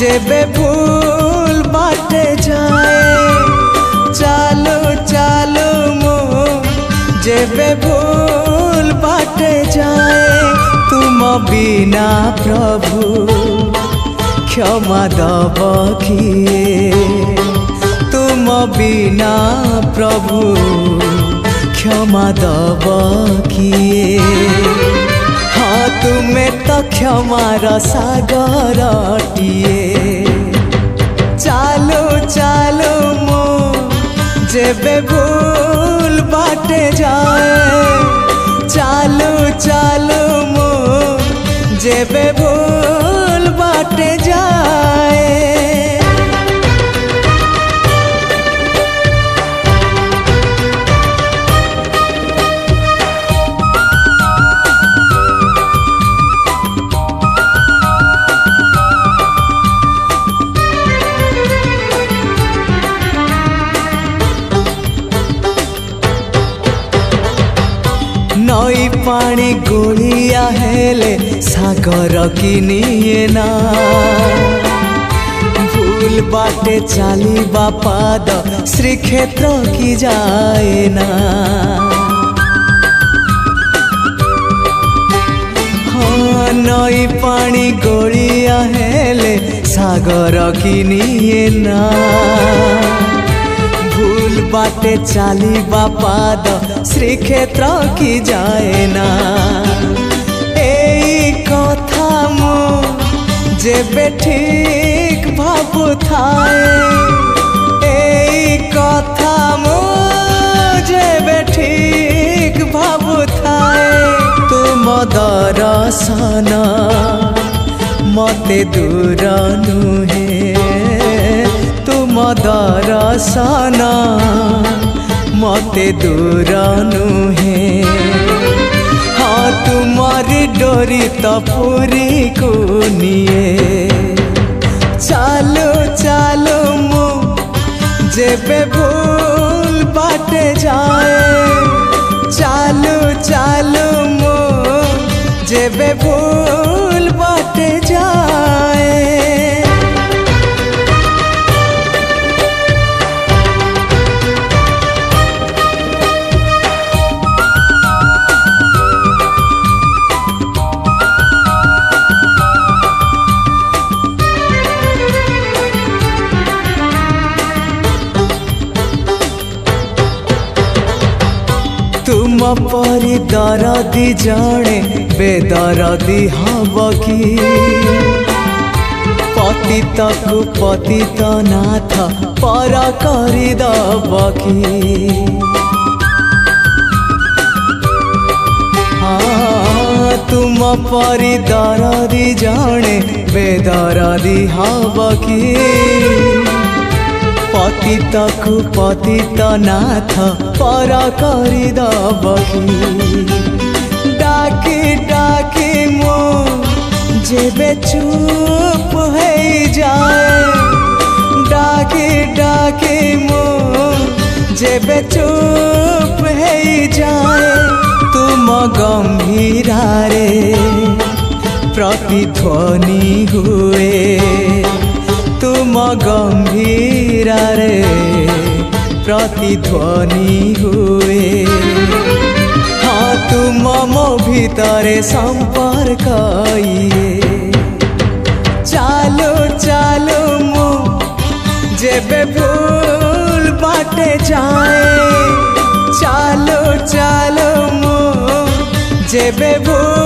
जेबे भूल बाटे जाए चालो चालो मो जेबे भूल बाटे जाए तुम बिना प्रभु क्षमा दब किए तुम बिना प्रभु क्षमा दब किए हाँ तुम्हें तो क्षमार सागरटिए चालो चालो मो जेबे भूल बाटे जाए चालो चालो मो जेबे भूल बाटे जाए। नई पानी गोलिया हेले सागर किनिए ना भूल बाटे चाली बापाद श्रीक्षेत्र की जाए ना हाँ नई पानी गोलिया हेले सागर किनिए ना भूल बाटे चाली बापाद श्रीक्षेत्र की जाए ना एई कथा मो जेबे ठीक भाबु थाए एई कथा मो जेबे ठीक भाबु थाए तुम दर्शन मते दूर नुहे तुम दर्शन मते दूर नुहे हाँ तुम्हारी डोरी तो पूरी को निए चालो चालो मो जेबे भूल बाटे जाए चालो चालो मो जेबे भूल बाटे जाए। तुम परी दरदी जड़े बेदरदी हब कि पतित को पतित नाथ पर करी दब कि हाँ तुम परी दरदी जड़े बेदरदी हब कि पतित को पतित नाथ पर करी दब कि डाकी डाकी मो जेबे चुप है जाए डाकी डाकी मो जेबे चुप है जाए तुम गंभीरा रे प्रतिध्वनि हुए तुम गंभीरा रे प्रतिध्वनि हुए हाँ तुम मो भीतरे संपर्क चालो चालो मो जेबे भूल बाटे जाए चालो चालो मो जेबे भूल